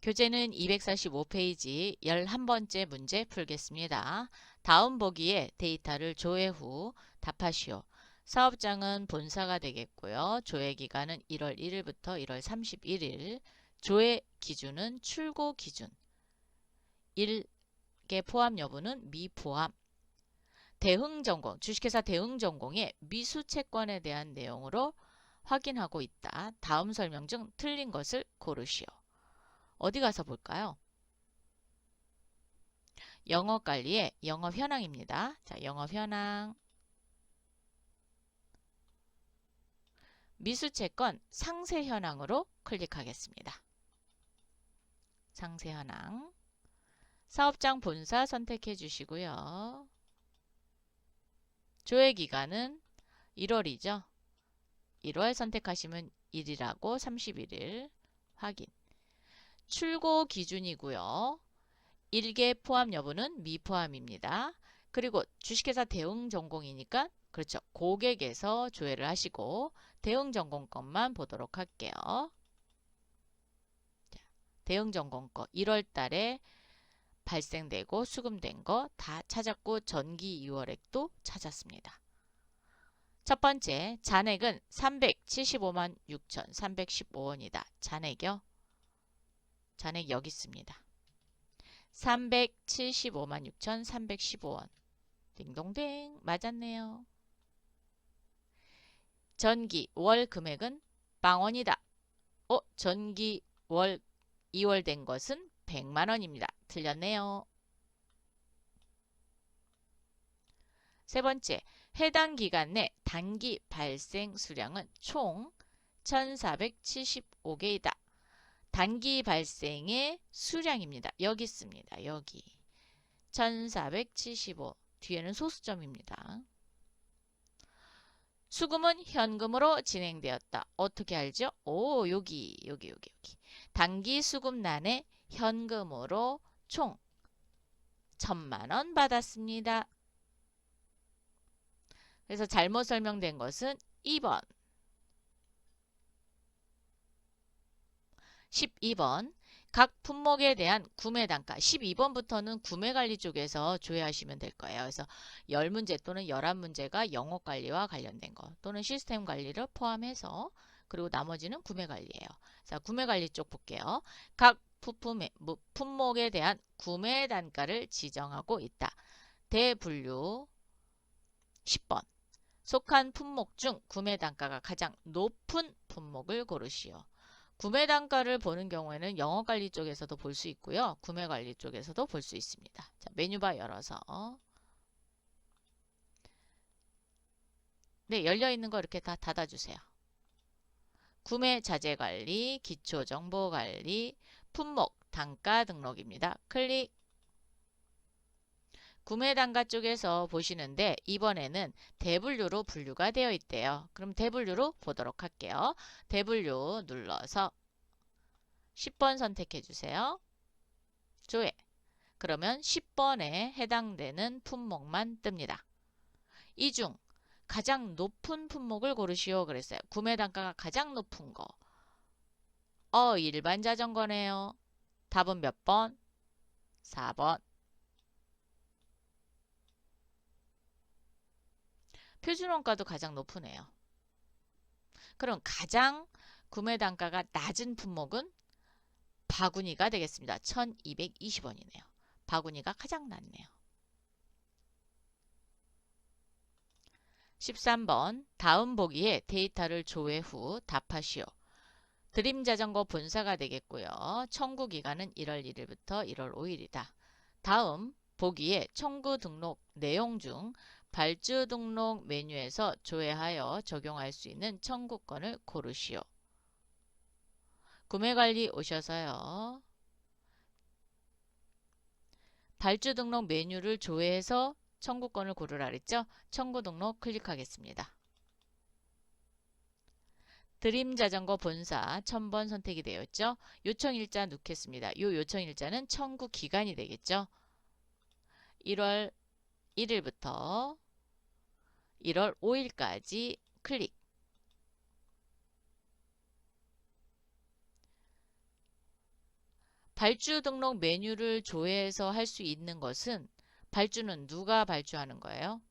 교재는 245페이지 11번째 문제 풀겠습니다. 다음 보기에 데이터를 조회 후 답하시오. 사업장은 본사가 되겠고요. 조회 기간은 1월 1일부터 1월 31일. 조회 기준은 출고 기준. 일개 포함 여부는 미포함. 대흥전공, 주식회사 대흥전공의 미수채권에 대한 내용으로 확인하고 있다. 다음 설명 중 틀린 것을 고르시오. 어디 가서 볼까요? 영업관리의 영업현황입니다. 자, 영업현황. 미수채권 상세현황으로 클릭하겠습니다. 상세현황. 사업장 본사 선택해 주시고요. 조회기간은 1월이죠. 1월 선택하시면 1일하고 31일 확인. 출고 기준이고요. 일개 포함 여부는 미포함입니다. 그리고 주식회사 대응전공이니까 그렇죠. 고객에서 조회를 하시고 대응전공 것만 보도록 할게요. 대응전공 거 1월 달에 발생되고 수금된 거 다 찾았고 전기 2월액도 찾았습니다. 첫 번째 잔액은 375만 6,315원이다. 잔액이요. 잔액 여기 있습니다. 375만 6,315원. 딩동댕 맞았네요. 전기 월 금액은 빵원이다. 전기 월 2월 된 것은 100만원입니다. 틀렸네요. 세 번째, 해당 기간 내 단기 발생 수량은 총 1475개이다. 단기 발생의 수량입니다. 여기 있습니다. 여기 1475 뒤에는 소수점입니다. 수금은 현금으로 진행되었다. 어떻게 알죠? 여기. 단기 수금란에 현금으로 총 1000만원 받았습니다. 그래서 잘못 설명된 것은 2번. 12번. 각 품목에 대한 구매 단가 12번부터는 구매관리 쪽에서 조회하시면 될 거예요. 그래서 10문제 또는 11문제가 영업관리와 관련된 거 또는 시스템 관리를 포함해서 그리고 나머지는 구매관리예요. 자, 구매관리 쪽 볼게요. 각 품목에 대한 구매 단가를 지정하고 있다. 대분류 10번. 속한 품목 중 구매 단가가 가장 높은 품목을 고르시오. 구매 단가를 보는 경우에는 영업관리 쪽에서도 볼 수 있고요. 구매관리 쪽에서도 볼 수 있습니다. 자, 메뉴바 열어서 네, 열려있는 거 이렇게 다 닫아주세요. 구매 자재 관리, 기초 정보 관리, 품목, 단가 등록입니다. 클릭. 구매 단가 쪽에서 보시는데 이번에는 대분류로 분류가 되어 있대요. 그럼 대분류로 보도록 할게요. 대분류 눌러서 10번 선택해 주세요. 조회. 그러면 10번에 해당되는 품목만 뜹니다. 이 중 가장 높은 품목을 고르시오 그랬어요. 구매 단가가 가장 높은 거. 일반 자전거네요. 답은 몇 번? 4번. 표준원가도 가장 높으네요. 그럼 가장 구매 단가가 낮은 품목은 바구니가 되겠습니다. 1220원이네요. 바구니가 가장 낮네요. 13번 다음 보기에 데이터를 조회 후 답하시오. 드림자전거 본사가 되겠고요. 청구 기간은 1월 1일부터 1월 5일이다. 다음 보기에 청구 등록 내용 중 발주 등록 메뉴에서 조회하여 적용할 수 있는 청구권을 고르시오. 구매관리 오셔서요. 발주 등록 메뉴를 조회해서 청구권을 고르라 그랬죠? 청구 등록 클릭하겠습니다. 드림자전거 본사 1000번 선택이 되었죠? 요청일자 넣겠습니다. 이 요청일자는 청구 기간이 되겠죠? 1월 1일부터 1월 5일까지 클릭. 발주 등록 메뉴를 조회해서 할 수 있는 것은 발주는 누가 발주하는 거예요?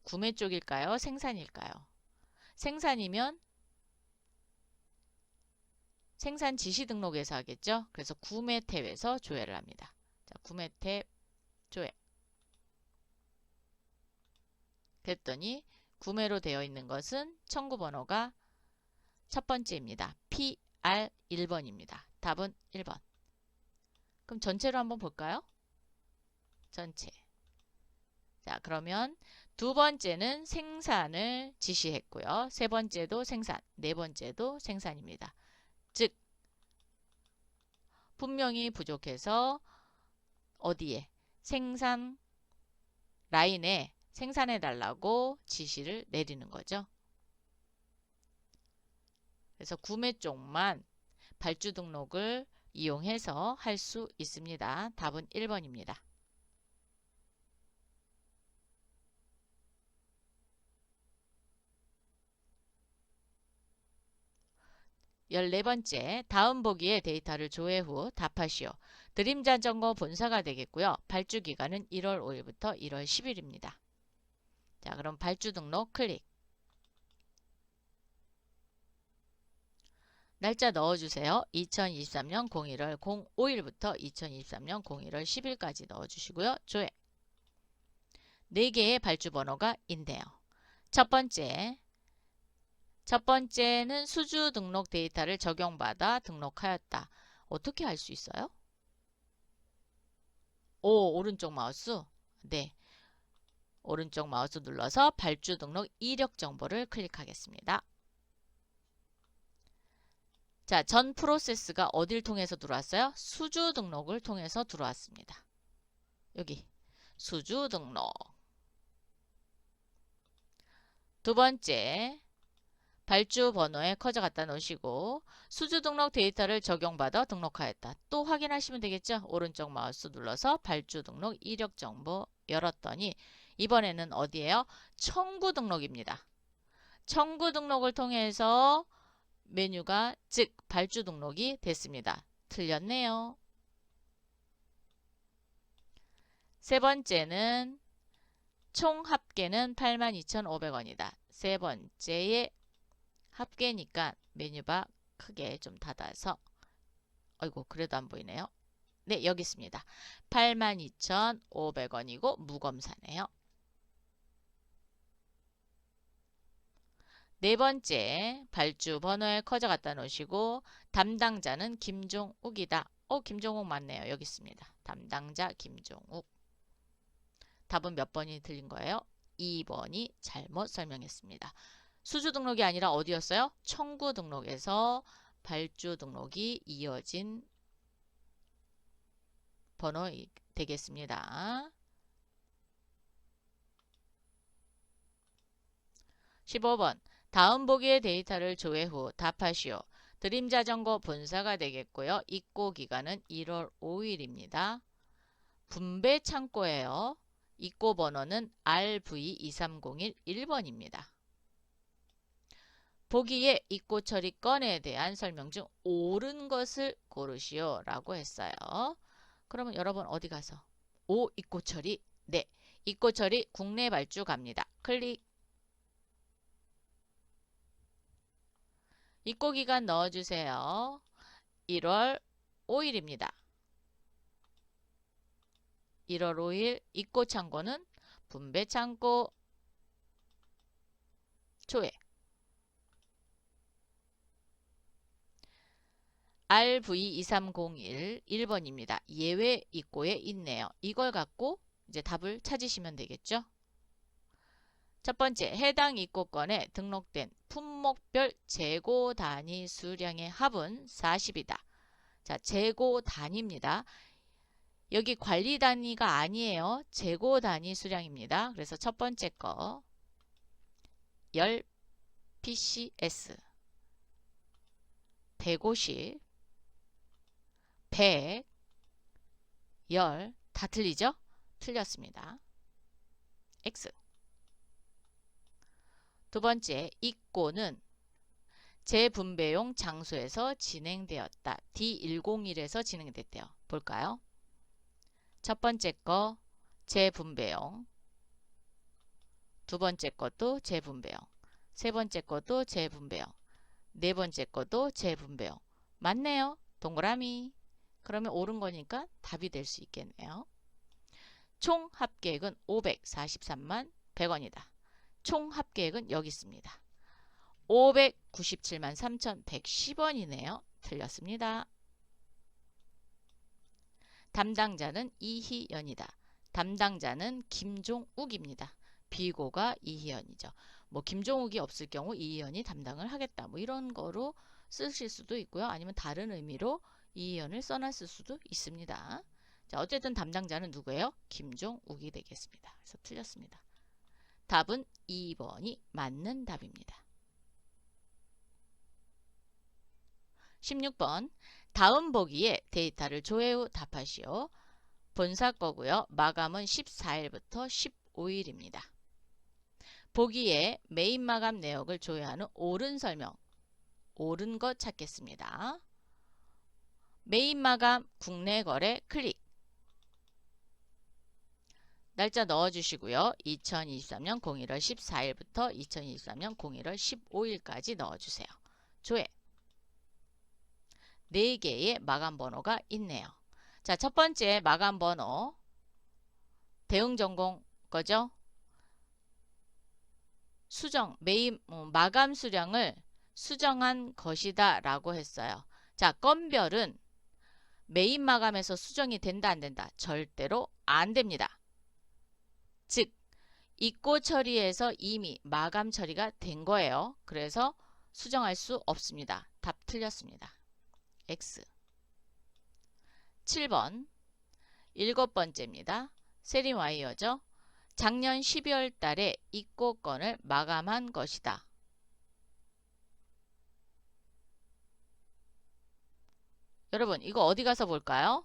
구매 쪽일까요? 생산일까요? 생산이면 생산 지시 등록에서 하겠죠? 그래서 구매 탭에서 조회를 합니다. 자, 구매 탭 조회. 그랬더니 구매로 되어 있는 것은 청구 번호가 첫 번째입니다. PR 1번입니다. 답은 1번. 그럼 전체로 한번 볼까요? 전체. 자, 그러면 두 번째는 생산을 지시했고요. 세 번째도 생산, 네 번째도 생산입니다. 즉, 분명히 부족해서 어디에? 생산 라인에 생산해 달라고 지시를 내리는 거죠. 그래서 구매 쪽만 발주 등록을 이용해서 할 수 있습니다. 답은 1번입니다. 14번째, 다음 보기의 데이터를 조회 후 답하시오. 드림자전거 본사가 되겠고요. 발주 기간은 1월 5일부터 1월 10일입니다. 자, 그럼 발주 등록 클릭. 날짜 넣어주세요. 2023년 01월 05일부터 2023년 01월 10일까지 넣어주시고요. 조회. 4개의 발주 번호가 있네요. 첫 번째는 수주 등록 데이터를 적용받아 등록하였다. 어떻게 할 수 있어요? 오른쪽 마우스. 네. 오른쪽 마우스 눌러서 발주 등록 이력 정보를 클릭하겠습니다. 자, 전 프로세스가 어딜 통해서 들어왔어요? 수주 등록을 통해서 들어왔습니다. 여기 수주 등록. 두 번째, 발주 번호에 커져 갖다 놓으시고 수주 등록 데이터를 적용받아 등록하였다. 또 확인하시면 되겠죠? 오른쪽 마우스 눌러서 발주 등록 이력 정보 열었더니 이번에는 어디예요? 청구 등록입니다. 청구 등록을 통해서 메뉴가 즉 발주 등록이 됐습니다. 틀렸네요. 세 번째는 총 합계는 82,500원이다. 세 번째의 합계니까 메뉴바 크게 좀 닫아서 아이고 그래도 안 보이네요. 네, 여기 있습니다. 82,500원이고 무검사네요. 네 번째, 발주 번호에 커져 갖다 놓으시고 담당자는 김종욱이다. 김종욱 맞네요. 여기 있습니다. 담당자 김종욱. 답은 몇 번이 틀린 거예요? 2번이 잘못 설명했습니다. 수주 등록이 아니라 어디였어요? 청구 등록에서 발주 등록이 이어진 번호 되겠습니다. 15번. 다음 보기의 데이터를 조회 후 답하시오. 드림자전거 본사가 되겠고요. 입고 기간은 1월 5일입니다. 분배 창고예요. 입고 번호는 RV2301 1번입니다. 보기에 입고 처리 건에 대한 설명 중 옳은 것을 고르시오 라고 했어요. 그러면 여러분 어디 가서 입고 처리. 네, 입고 처리 국내 발주 갑니다. 클릭. 입고 기간 넣어주세요. 1월 5일입니다. 1월 5일 입고 창고는 분배 창고 조회. RV2301 1번입니다. 예외 입고에 있네요. 이걸 갖고 이제 답을 찾으시면 되겠죠. 첫 번째, 해당 입고건에 등록된 품목별 재고 단위 수량의 합은 40이다. 자, 재고 단위입니다. 여기 관리 단위가 아니에요. 재고 단위 수량입니다. 그래서 첫 번째 거 10 PCS 150 100 10 다 틀리죠? 틀렸습니다. X. 두 번째, 입고는 재분배용 장소에서 진행되었다. D101에서 진행됐대요. 볼까요? 첫 번째 거 재분배용, 두 번째 것도 재분배용, 세 번째 것도 재분배용, 네 번째 것도 재분배용. 맞네요. 동그라미. 그러면 옳은 거니까 답이 될 수 있겠네요. 총 합계액은 543만 100원이다. 총 합계액은 여기 있습니다. 597만 3,110원이네요. 틀렸습니다. 담당자는 이희연이다. 담당자는 김종욱입니다. 비고가 이희연이죠. 뭐 김종욱이 없을 경우 이희연이 담당을 하겠다. 뭐 이런 거로 쓰실 수도 있고요. 아니면 다른 의미로 이희연을 써놨을 수도 있습니다. 자, 어쨌든 담당자는 누구예요? 김종욱이 되겠습니다. 그래서 틀렸습니다. 답은 2번이 맞는 답입니다. 16번 다음 보기에 데이터를 조회 후 답하시오. 본사 거고요. 마감은 14일부터 15일입니다. 보기에 메인 마감 내역을 조회하는 옳은 설명, 옳은 것 찾겠습니다. 메인 마감 국내 거래 클릭. 날짜 넣어주시고요. 2023년 01월 14일부터 2023년 01월 15일까지 넣어주세요. 조회. 4개의 마감 번호가 있네요. 자, 첫 번째 마감 번호 대응 전공 거죠? 수정, 메인 마감 수량을 수정한 것이다 라고 했어요. 자, 건별은 메인 마감에서 수정이 된다 안 된다? 절대로 안 됩니다. 즉 입고 처리에서 이미 마감 처리가 된 거예요. 그래서 수정할 수 없습니다. 답 틀렸습니다. X. 7번 7번째입니다. 세림 와이어죠. 작년 12월 달에 입고 건을 마감한 것이다. 여러분 이거 어디 가서 볼까요?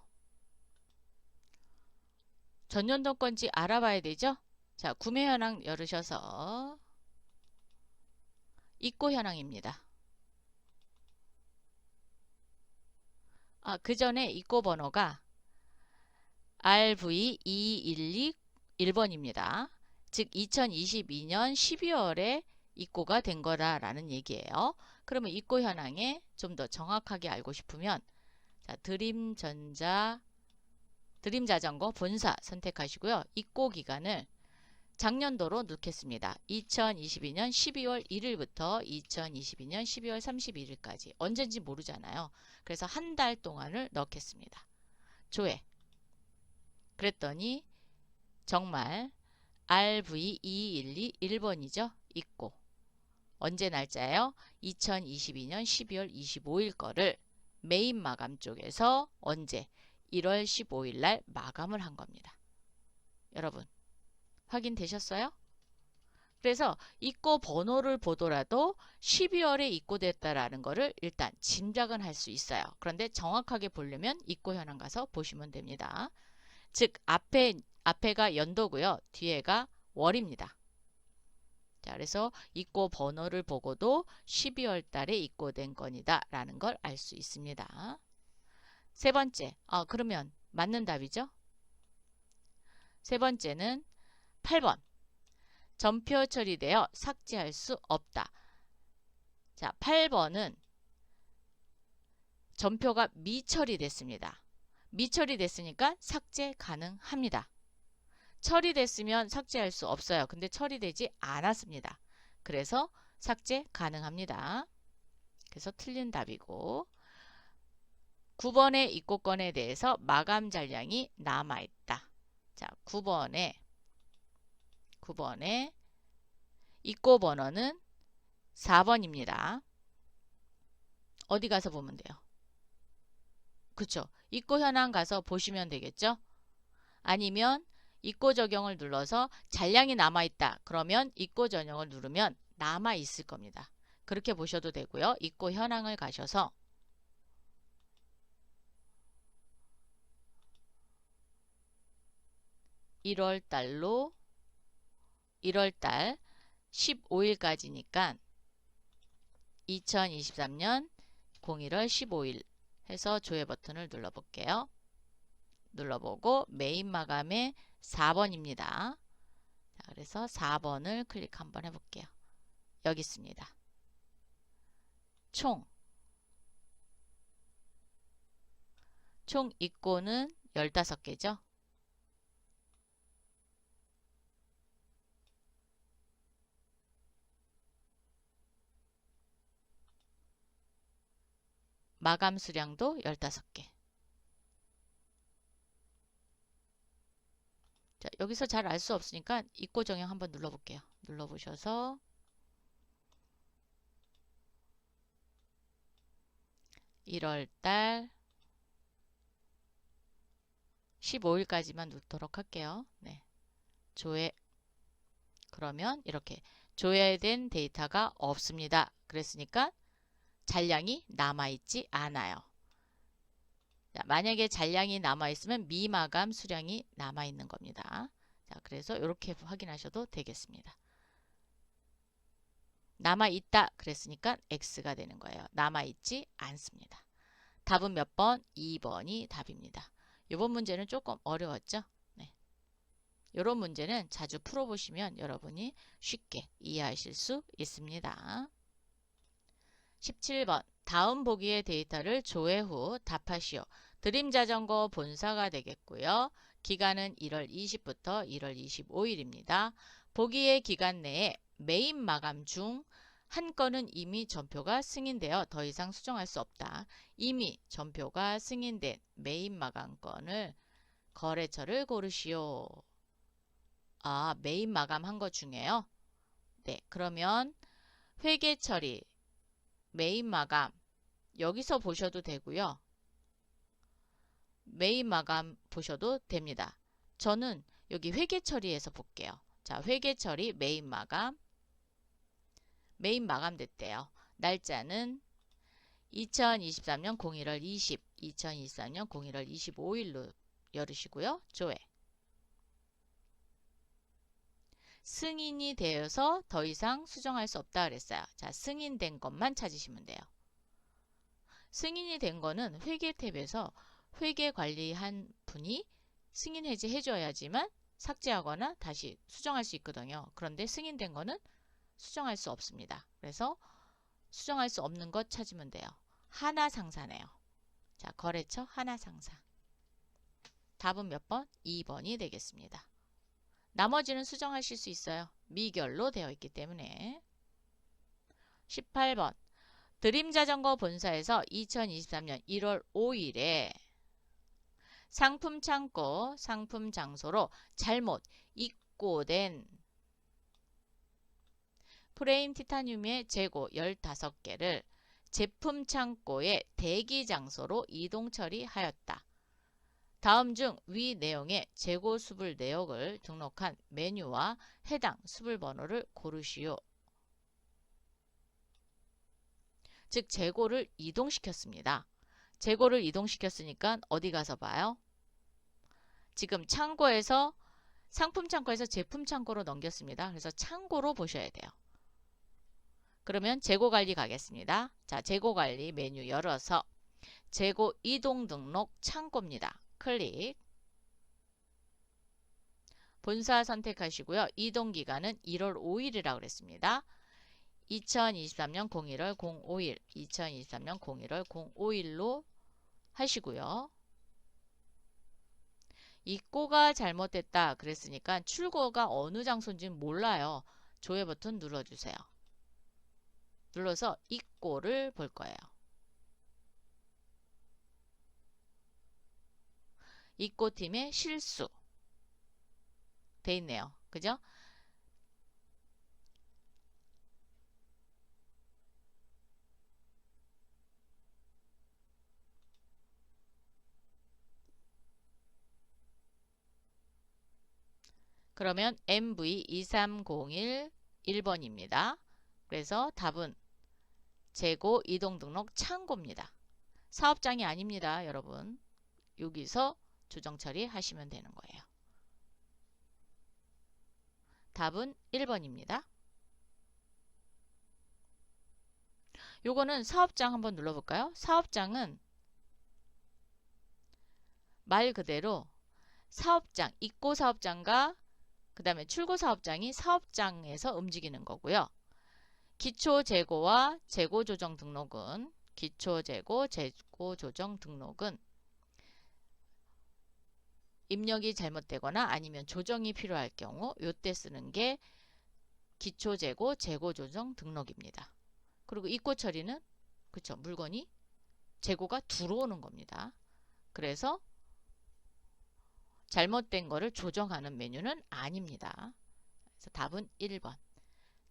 전년도 건지 알아봐야 되죠? 자, 구매 현황 열으셔서 입고 현황입니다. 그 전에 입고 번호가 RV2121번입니다. 즉 2022년 12월에 입고가 된 거다라는 얘기예요. 그러면 입고 현황에 좀 더 정확하게 알고 싶으면 자, 드림자전거 본사 선택하시고요. 입고 기간을 작년도로 넣겠습니다. 2022년 12월 1일부터 2022년 12월 31일까지 언젠지 모르잖아요. 그래서 한 달 동안을 넣겠습니다. 조회. 그랬더니 정말 RV2121번이죠. 있고 언제 날짜예요? 2022년 12월 25일 거를 메인 마감 쪽에서 언제? 1월 15일 날 마감을 한 겁니다. 여러분 확인되셨어요? 그래서 입고 번호를 보더라도 12월에 입고됐다라는 거를 일단 짐작은 할 수 있어요. 그런데 정확하게 보려면 입고 현황 가서 보시면 됩니다. 즉 앞에가 연도고요. 뒤에가 월입니다. 자, 그래서 입고 번호를 보고도 12월 달에 입고된 건이다 라는 걸 알 수 있습니다. 세 번째, 그러면 맞는 답이죠? 세 번째는 8번. 전표 처리되어 삭제할 수 없다. 자, 8번은 전표가 미처리됐습니다. 미처리됐으니까 삭제 가능합니다. 처리됐으면 삭제할 수 없어요. 근데 처리되지 않았습니다. 그래서 삭제 가능합니다. 그래서 틀린 답이고 9번의 입고건에 대해서 마감 잔량이 남아있다. 자, 9번에 입고 번호는 4번입니다. 어디 가서 보면 돼요? 그쵸? 입고 현황 가서 보시면 되겠죠? 아니면 입고 적용을 눌러서 잔량이 남아있다. 그러면 입고 전형을 누르면 남아있을 겁니다. 그렇게 보셔도 되고요. 입고 현황을 가셔서 (1월달로) 1월달 15일까지니까 2023년 01월 15일 해서 조회 버튼을 눌러볼게요. 눌러보고 메인 마감에 4번입니다. 자, 그래서 4번을 클릭 한번 해볼게요. 여기 있습니다. 총 입고는 15개죠. 마감 수량도 15개. 자, 여기서 잘 알 수 없으니까 입고 정형 한번 눌러볼게요. 눌러보셔서 1월달 15일까지만 넣도록 할게요. 네. 조회. 그러면 이렇게 조회된 데이터가 없습니다. 그랬으니까 잔량이 남아있지 않아요. 자, 만약에 잔량이 남아있으면 미마감 수량이 남아있는 겁니다. 자, 그래서 이렇게 확인하셔도 되겠습니다. 남아있다 그랬으니까 X가 되는 거예요. 남아있지 않습니다. 답은 몇 번? 2번이 답입니다. 이번 문제는 조금 어려웠죠? 네. 이런 문제는 자주 풀어보시면 여러분이 쉽게 이해하실 수 있습니다. 17번 다음 보기의 데이터를 조회 후 답하시오. 드림자전거 본사가 되겠고요. 기간은 1월 20부터 1월 25일입니다. 보기의 기간 내에 메인 마감 중 한 건은 이미 전표가 승인되어 더 이상 수정할 수 없다. 이미 전표가 승인된 메인 마감 건을 거래처를 고르시오. 아, 메인 마감한 것 중에요? 네, 그러면 회계 처리, 메인 마감 여기서 보셔도 되고요. 메인 마감 보셔도 됩니다. 저는 여기 회계 처리에서 볼게요. 자, 회계 처리 메인 마감 됐대요. 날짜는 2023년 01월 20, 2023년 01월 25일로 열으시고요. 조회. 승인이 되어서 더 이상 수정할 수 없다 그랬어요. 자, 승인된 것만 찾으시면 돼요. 승인이 된 거는 회계 탭에서 회계 관리한 분이 승인 해지 해줘야지만 삭제하거나 다시 수정할 수 있거든요. 그런데 승인된 거는 수정할 수 없습니다. 그래서 수정할 수 없는 것 찾으면 돼요. 하나상사네요. 자, 거래처 하나상사. 답은 몇 번? 2번이 되겠습니다. 나머지는 수정하실 수 있어요. 미결로 되어 있기 때문에. 18번 드림자전거 본사에서 2023년 1월 5일에 상품 창고, 상품 장소로 잘못 입고된 프레임 티타늄의 재고 15개를 제품 창고의 대기 장소로 이동 처리하였다. 다음 중 위 내용의 재고 수불 내역을 등록한 메뉴와 해당 수불 번호를 고르시오. 즉 재고를 이동시켰습니다. 재고를 이동시켰으니까 어디 가서 봐요? 지금 창고에서 상품 창고에서 제품 창고로 넘겼습니다. 그래서 창고로 보셔야 돼요. 그러면 재고 관리 가겠습니다. 자, 재고 관리 메뉴 열어서 재고 이동 등록 창고입니다. 클릭. 본사 선택하시고요. 이동 기간은 1월 5일이라고 그랬습니다. 2023년 01월 05일, 2023년 01월 05일로 하시고요. 입고가 잘못됐다 그랬으니까 출고가 어느 장소인지는 몰라요. 조회 버튼 눌러주세요. 눌러서 입고를 볼 거예요. 입고팀의 실수 돼 있네요. 그죠? 그러면 MV2301 1번입니다. 그래서 답은 재고 이동 등록 창고입니다. 사업장이 아닙니다, 여러분. 여기서 조정 처리하시면 되는 거예요. 답은 1번입니다. 요거는 사업장 한번 눌러볼까요? 사업장은 말 그대로 사업장, 입고 사업장과 그 다음에 출고 사업장이 사업장에서 움직이는 거고요. 기초재고와 재고조정 등록은 기초재고, 재고조정 등록은 입력이 잘못되거나 아니면 조정이 필요할 경우 요때 쓰는 게 기초재고, 재고조정 등록입니다. 그리고 입고 처리는 그쵸, 물건이 재고가 들어오는 겁니다. 그래서 잘못된 거를 조정하는 메뉴는 아닙니다. 그래서 답은 1번.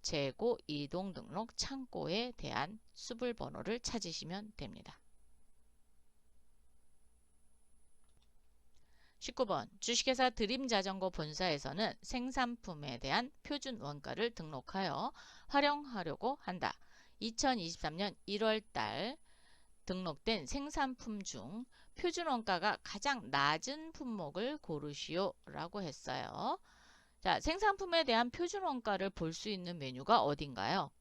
재고 이동 등록 창고에 대한 수불 번호를 찾으시면 됩니다. 19번 주식회사 드림자전거 본사에서는 생산품에 대한 표준 원가를 등록하여 활용하려고 한다. 2023년 1월달 등록된 생산품 중 표준 원가가 가장 낮은 품목을 고르시오 라고 했어요. 자, 생산품에 대한 표준 원가를 볼 수 있는 메뉴가 어딘가요?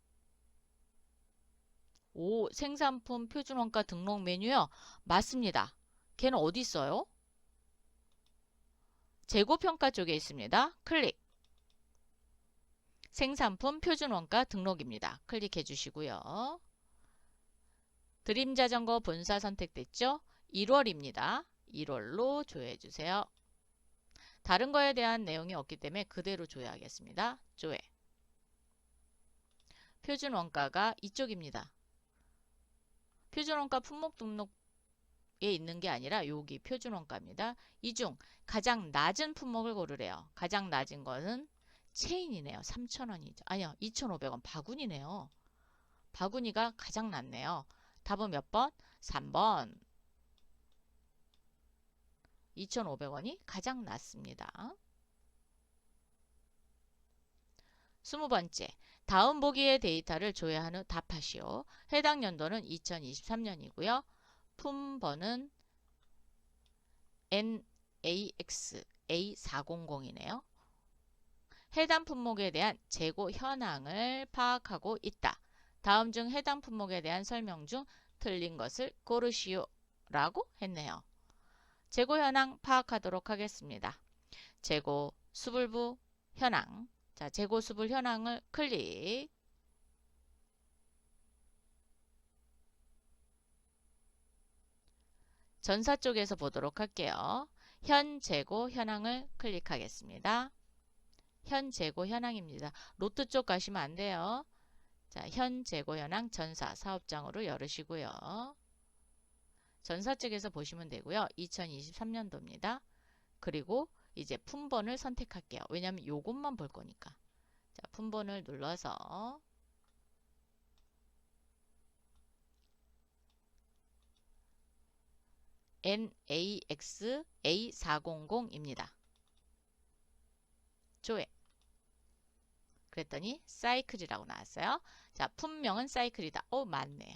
오, 생산품 표준 원가 등록 메뉴요? 맞습니다. 걔는 어디 있어요? 재고평가 쪽에 있습니다. 클릭. 생산품 표준 원가 등록입니다. 클릭해 주시고요. 드림자전거 본사 선택됐죠? 1월입니다. 1월로 조회해 주세요. 다른 거에 대한 내용이 없기 때문에 그대로 조회하겠습니다. 조회. 표준 원가가 이쪽입니다. 표준 원가 품목 등록에 있는 게 아니라 여기 표준 원가입니다. 이 중 가장 낮은 품목을 고르래요. 가장 낮은 것은 체인이네요. 3,000원이죠. 아니요. 2,500원. 바구니네요. 바구니가 가장 낮네요. 답은 몇 번? 3번. 2,500원이 가장 낮습니다. 20번째. 다음 보기의 데이터를 조회한 후 답하시오. 해당 연도는 2023년이고요. 품번은 NAX A400이네요. 해당 품목에 대한 재고 현황을 파악하고 있다. 다음 중 해당 품목에 대한 설명 중 틀린 것을 고르시오 라고 했네요. 재고 현황 파악하도록 하겠습니다. 재고 수불부 현황. 자, 재고 수불 현황을 클릭. 전사 쪽에서 보도록 할게요. 현 재고 현황을 클릭하겠습니다. 현 재고 현황입니다. 로트 쪽 가시면 안 돼요. 자, 현 재고 현황 전사 사업장으로 열으시고요. 전사 쪽에서 보시면 되고요. 2023년도입니다. 그리고 이제 품번을 선택할게요. 왜냐하면 요것만 볼 거니까. 자, 품번을 눌러서 NAX A400입니다. 조회. 그랬더니 사이클이라고 나왔어요. 자, 품명은 사이클이다. 맞네요.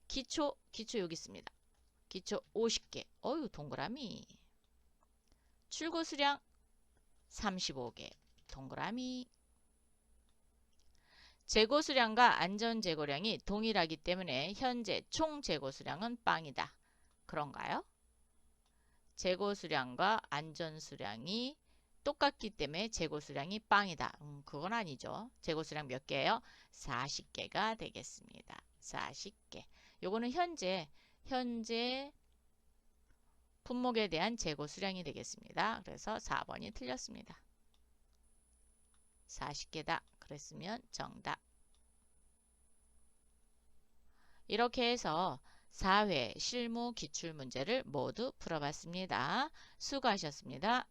기초 여기 있습니다. 기초 50개. 어유 동그라미. 출고 수량 35개. 동그라미. 재고 수량과 안전 재고량이 동일하기 때문에 현재 총 재고 수량은 빵이다. 그런가요? 재고 수량과 안전 수량이 똑같기 때문에 재고 수량이 빵이다. 그건 아니죠. 재고 수량 몇 개예요? 40개가 되겠습니다. 40개. 요거는 현재 품목에 대한 재고 수량이 되겠습니다. 그래서 4번이 틀렸습니다. 40개다. 그랬으면 정답. 이렇게 해서 4회 실무 기출문제를 모두 풀어봤습니다. 수고하셨습니다.